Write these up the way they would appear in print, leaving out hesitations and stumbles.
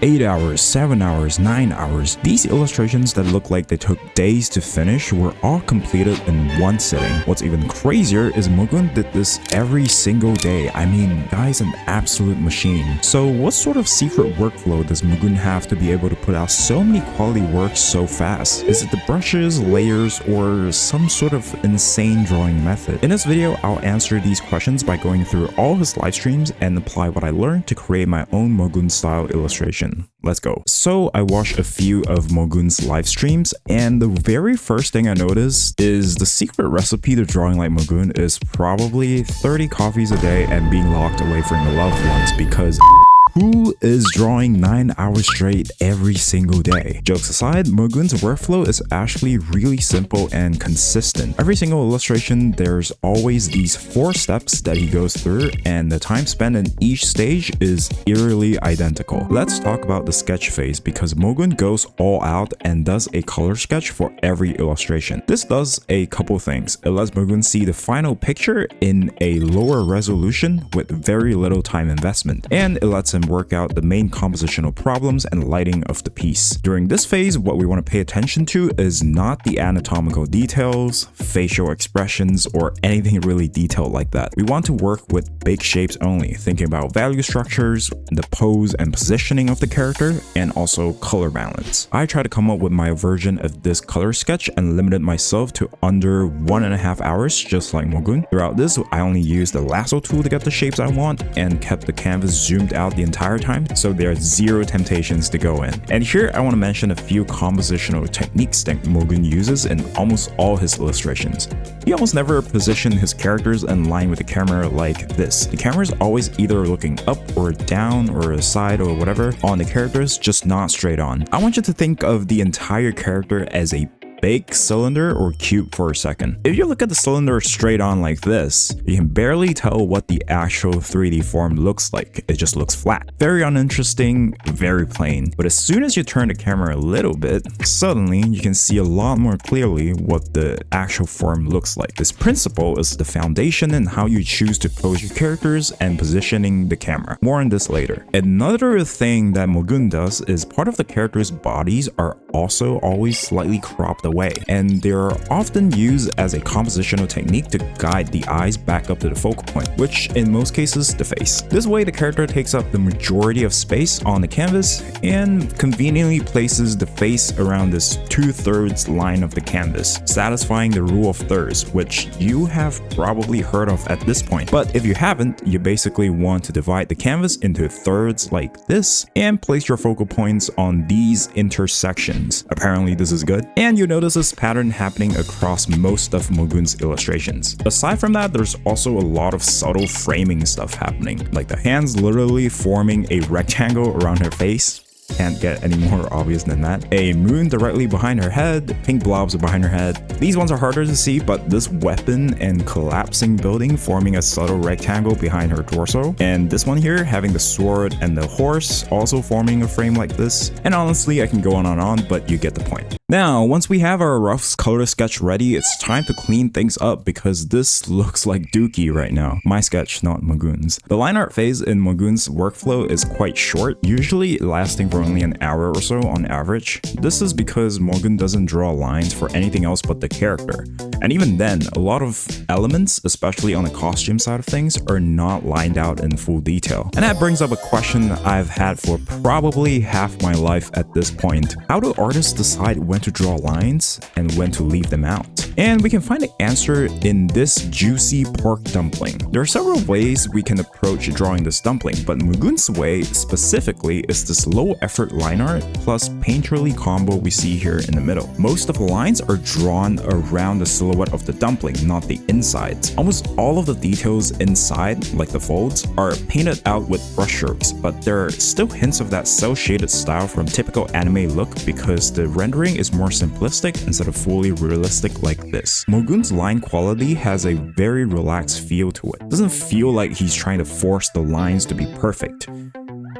8 hours, 7 hours, 9 hours. These illustrations that look like they took days to finish were all completed in one sitting. What's even crazier is Mogoon did this every single day. I mean, guy's an absolute machine. So what sort of secret workflow does Mogoon have to be able to put out so many quality works so fast? Is it the brushes, layers, or some sort of insane drawing method? In this video, I'll answer these questions by going through all his live streams and apply what I learned to create my own Mogoon style illustration. Let's go. So I watched a few of Mogoon's live streams, and the very first thing I noticed is the secret recipe to drawing like Mogoon is probably 30 coffees a day and being locked away from your loved ones, because who is drawing 9 hours straight every single day? Jokes aside, Mogoon's workflow is actually really simple and consistent. Every single illustration, there's always these 4 steps that he goes through, and the time spent in each stage is eerily identical. Let's talk about the sketch phase, because Mogoon goes all out and does a color sketch for every illustration. This does a couple things. It lets Mogoon see the final picture in a lower resolution with very little time investment, and it lets him work out the main compositional problems and lighting of the piece. During this phase, what we want to pay attention to is not the anatomical details, facial expressions, or anything really detailed like that. We want to work with big shapes only, thinking about value structures, the pose and positioning of the character, and also color balance. I tried to come up with my version of this color sketch and limited myself to under 1.5 hours, just like Mogoon. Throughout this, I only used the lasso tool to get the shapes I want and kept the canvas zoomed out the entire time, so there are zero temptations to go in. And here I want to mention a few compositional techniques that Mogoon uses in almost all his illustrations. He almost never positions his characters in line with the camera like this. The camera is always either looking up or down or aside or whatever on the characters, just not straight on. I want you to think of the entire character as a big cylinder or cube for a second. If you look at the cylinder straight on like this, you can barely tell what the actual 3D form looks like. It just looks flat. Very uninteresting, very plain. But as soon as you turn the camera a little bit, suddenly you can see a lot more clearly what the actual form looks like. This principle is the foundation in how you choose to pose your characters and positioning the camera. More on this later. Another thing that Mogoon does is part of the characters' bodies are also always slightly cropped away, and they're often used as a compositional technique to guide the eyes back up to the focal point, which in most cases the face. This way the character takes up the majority of space on the canvas and conveniently places the face around this 2/3 line of the canvas, satisfying the rule of thirds, which you have probably heard of at this point. But if you haven't, you basically want to divide the canvas into thirds like this and place your focal points on these intersections. Apparently this is good, and you notice this pattern happening across most of Mogoon's illustrations. Aside from that, there's also a lot of subtle framing stuff happening, like the hands literally forming a rectangle around her face. Can't get any more obvious than that. A moon directly behind her head, pink blobs behind her head. These ones are harder to see, but this weapon and collapsing building forming a subtle rectangle behind her torso. And this one here having the sword and the horse also forming a frame like this. And honestly, I can go on and on, but you get the point. Now, once we have our rough color sketch ready, it's time to clean things up because this looks like dookie right now. My sketch, not Mogoon's. The line art phase in Mogoon's workflow is quite short, usually lasting for only an hour or so on average. This is because Mogoon doesn't draw lines for anything else but the character. And even then, a lot of elements, especially on the costume side of things, are not lined out in full detail. And that brings up a question I've had for probably half my life at this point. How do artists decide when to draw lines and when to leave them out? And we can find the answer in this juicy pork dumpling. There are several ways we can approach drawing this dumpling, but Mogoon's way specifically is this low effort line art plus painterly combo we see here in the middle. Most of the lines are drawn around the silhouette of the dumpling, not the insides. Almost all of the details inside, like the folds, are painted out with brushstrokes, but there are still hints of that cel-shaded style from typical anime look because the rendering is more simplistic instead of fully realistic like this. Mogoon's line quality has a very relaxed feel to it. It doesn't feel like he's trying to force the lines to be perfect.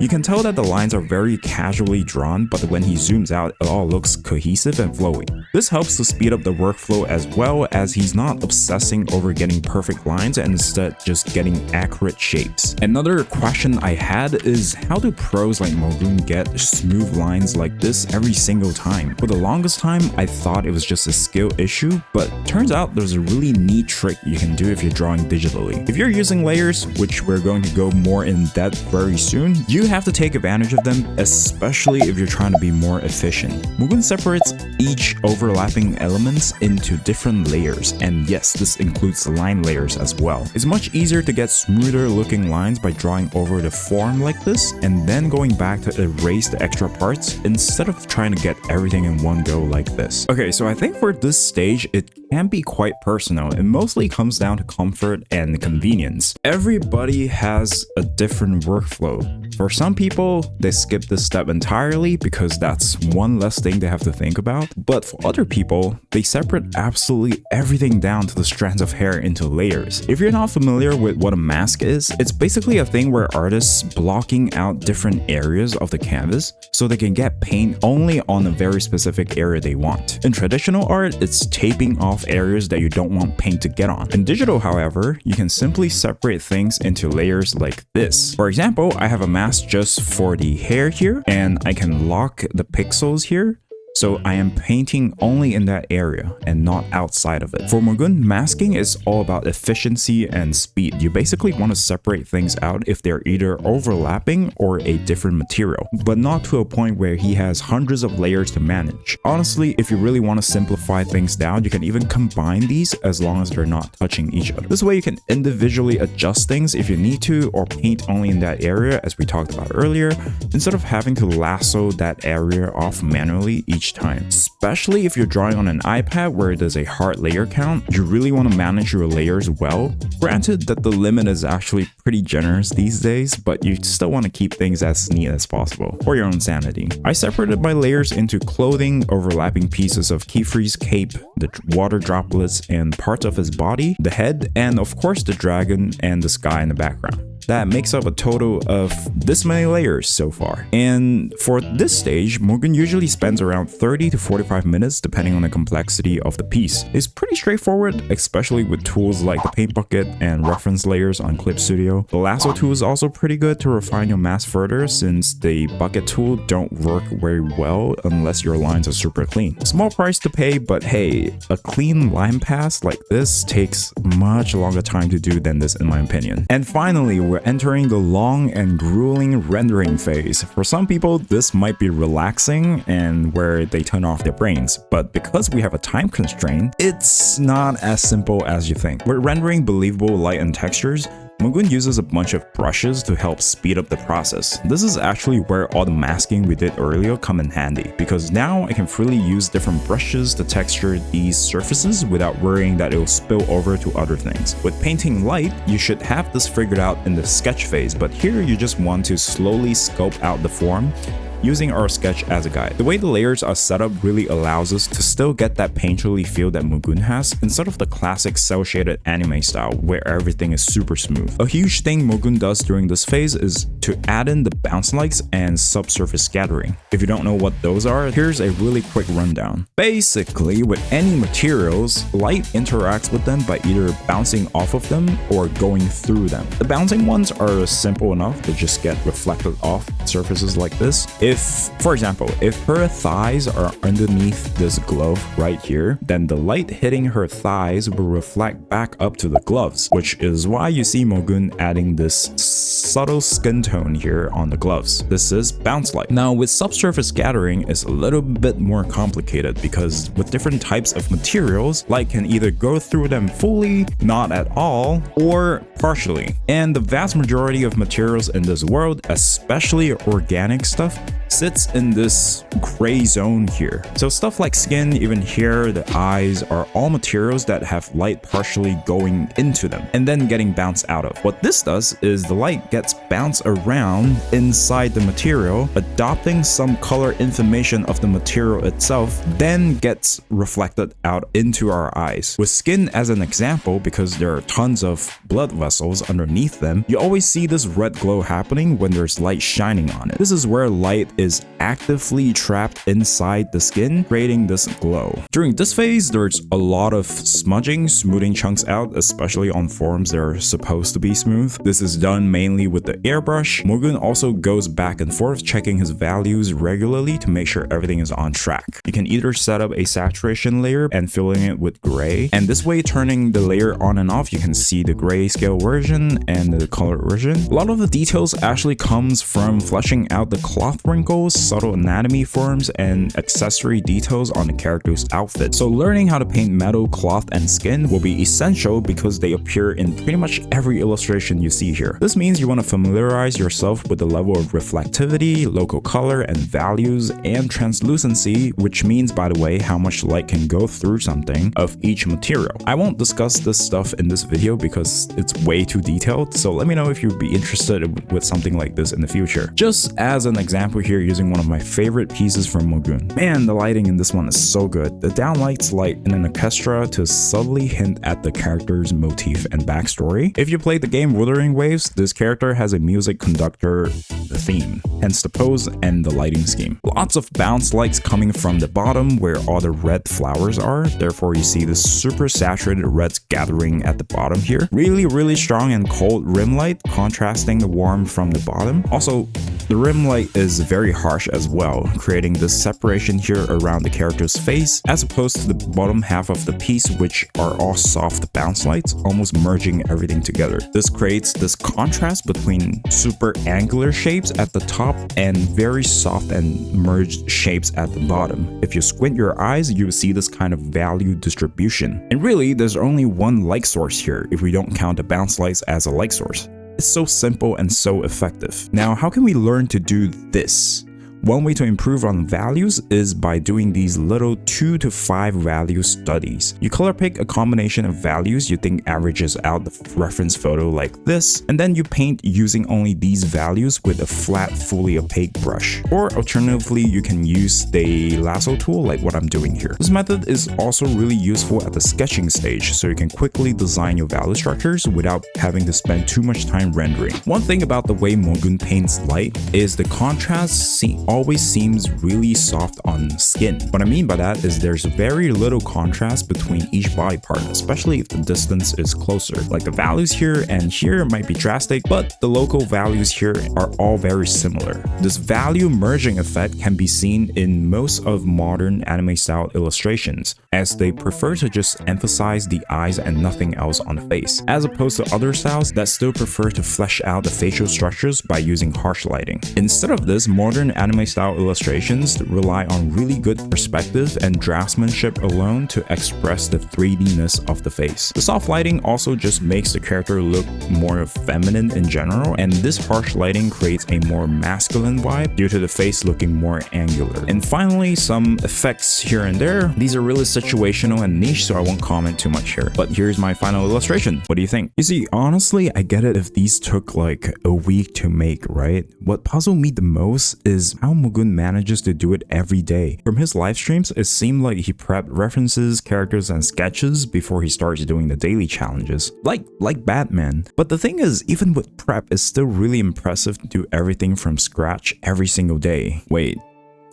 You can tell that the lines are very casually drawn, but when he zooms out, it all looks cohesive and flowy. This helps to speed up the workflow as well, as he's not obsessing over getting perfect lines and instead just getting accurate shapes. Another question I had is, how do pros like Mogoon get smooth lines like this every single time? For the longest time, I thought it was just a skill issue, but turns out there's a really neat trick you can do if you're drawing digitally. If you're using layers, which we're going to go more in depth very soon, you have to take advantage of them, especially if you're trying to be more efficient. Mogoon separates each overlapping elements into different layers, and yes, this includes line layers as well. It's much easier to get smoother looking lines by drawing over the form like this and then going back to erase the extra parts instead of trying to get everything in one go like this. Okay, so I think for this stage, it can be quite personal. It mostly comes down to comfort and convenience. Everybody has a different workflow. For some people, they skip this step entirely because that's one less thing they have to think about. But for other people, they separate absolutely everything down to the strands of hair into layers. If you're not familiar with what a mask is, it's basically a thing where artists blocking out different areas of the canvas so they can get paint only on a very specific area they want. In traditional art, it's taping off areas that you don't want paint to get on. In digital, however, you can simply separate things into layers like this. For example, I have a mask just for the hair here, and I can lock the pixels here. So I am painting only in that area and not outside of it. For Mogoon, masking is all about efficiency and speed. You basically want to separate things out if they're either overlapping or a different material, but not to a point where he has hundreds of layers to manage. Honestly, if you really want to simplify things down, you can even combine these as long as they're not touching each other. This way you can individually adjust things if you need to, or paint only in that area as we talked about earlier, instead of having to lasso that area off manually each time. Especially if you're drawing on an iPad where there's a hard layer count, you really want to manage your layers well. Granted that the limit is actually pretty generous these days, but you still want to keep things as neat as possible for your own sanity. I separated my layers into clothing, overlapping pieces of Keyfree's cape, the water droplets and parts of his body, the head, and of course the dragon and the sky in the background. That makes up a total of this many layers so far. And for this stage, Mogoon usually spends around 30 to 45 minutes depending on the complexity of the piece. It's pretty straightforward, especially with tools like the paint bucket and reference layers on Clip Studio. The lasso tool is also pretty good to refine your mask further, since the bucket tool don't work very well unless your lines are super clean. Small price to pay, but hey, a clean line pass like this takes much longer time to do than this in my opinion. And finally, we're entering the long and grueling rendering phase. For some people, this might be relaxing and where they turn off their brains, but because we have a time constraint, it's not as simple as you think. We're rendering believable light and textures. Mogoon uses a bunch of brushes to help speed up the process. This is actually where all the masking we did earlier come in handy, because now I can freely use different brushes to texture these surfaces without worrying that it will spill over to other things. With painting light, you should have this figured out in the sketch phase, but here you just want to slowly sculpt out the form using our sketch as a guide. The way the layers are set up really allows us to still get that painterly feel that Mogoon has, instead of the classic cel-shaded anime style where everything is super smooth. A huge thing Mogoon does during this phase is to add in the bounce lights and subsurface scattering. If you don't know what those are, here's a really quick rundown. Basically, with any materials, light interacts with them by either bouncing off of them or going through them. The bouncing ones are simple enough to just get reflected off surfaces like this. If, for example, if her thighs are underneath this glove right here, then the light hitting her thighs will reflect back up to the gloves, which is why you see Mogoon adding this subtle skin tone here on the gloves. This is bounce light. Now with subsurface scattering, it's a little bit more complicated because with different types of materials, light can either go through them fully, not at all, or partially. And the vast majority of materials in this world, especially organic stuff, sits in this gray zone here. So stuff like skin, even hair, the eyes are all materials that have light partially going into them and then getting bounced out of. What this does is the light gets bounced around inside the material, adopting some color information of the material itself, then gets reflected out into our eyes. With skin as an example, because there are tons of blood vessels underneath them, you always see this red glow happening when there's light shining on it. This is where light is actively trapped inside the skin, creating this glow. During this phase, there's a lot of smudging, smoothing chunks out, especially on forms that are supposed to be smooth. This is done mainly with the airbrush. Mogoon also goes back and forth checking his values regularly to make sure everything is on track. You can either set up a saturation layer and filling it with gray, and this way turning the layer on and off, you can see the grayscale version and the color version. A lot of the details actually comes from fleshing out the cloth wrinkles, subtle anatomy forms, and accessory details on the character's outfit. So learning how to paint metal, cloth, and skin will be essential because they appear in pretty much every illustration you see here. This means you want to familiarize yourself with the level of reflectivity, local color and values, and translucency, which means, by the way, how much light can go through something of each material. I won't discuss this stuff in this video because it's way too detailed, so let me know if you'd be interested with something like this in the future. Just as an example here, using one of my favorite pieces from Mogoon. Man, the lighting in this one is so good. The downlights light in an orchestra to subtly hint at the character's motif and backstory. If you played the game Wuthering Waves, this character has a music conductor theme, hence the pose and the lighting scheme. Lots of bounce lights coming from the bottom where all the red flowers are, therefore you see this super saturated reds gathering at the bottom here. Really strong and cold rim light contrasting the warm from the bottom. Also, the rim light is very harsh as well, creating this separation here around the character's face as opposed to the bottom half of the piece, which are all soft bounce lights, almost merging everything together. This creates this contrast between super angular shapes at the top and very soft and merged shapes at the bottom. If you squint your eyes, you will see this kind of value distribution. And really, there's only one light source here if we don't count the bounce lights as a light source. It's so simple and so effective. Now, how can we learn to do this? One way to improve on values is by doing these little 2 to 5 value studies. You color pick a combination of values you think averages out the reference photo like this, and then you paint using only these values with a flat, fully opaque brush. Or alternatively, you can use the lasso tool like what I'm doing here. This method is also really useful at the sketching stage, so you can quickly design your value structures without having to spend too much time rendering. One thing about the way Mogoon paints light is the contrast always seems really soft on skin. What I mean by that is there's very little contrast between each body part, especially if the distance is closer. Like the values here and here might be drastic, but the local values here are all very similar. This value merging effect can be seen in most of modern anime style illustrations, as they prefer to just emphasize the eyes and nothing else on the face, as opposed to other styles that still prefer to flesh out the facial structures by using harsh lighting. Instead of this, modern anime style illustrations rely on really good perspective and draftsmanship alone to express the 3D-ness of the face. The soft lighting also just makes the character look more feminine in general, and this harsh lighting creates a more masculine vibe due to the face looking more angular. And finally, some effects here and there. These are really situational and niche, so I won't comment too much here. But here's my final illustration. What do you think? You see, honestly, I get it if these took like a week to make, right? What puzzled me the most is how Mogoon manages to do it every day. From his live streams, it seemed like he prepped references, characters, and sketches before he starts doing the daily challenges. Like Batman. But the thing is, even with prep, it's still really impressive to do everything from scratch every single day. Wait.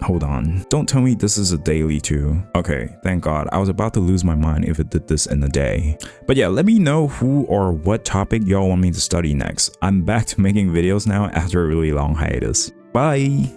Hold on. Don't tell me this is a daily too. Okay, thank God. I was about to lose my mind if it did this in a day. But yeah, let me know who or what topic y'all want me to study next. I'm back to making videos now after a really long hiatus. Bye!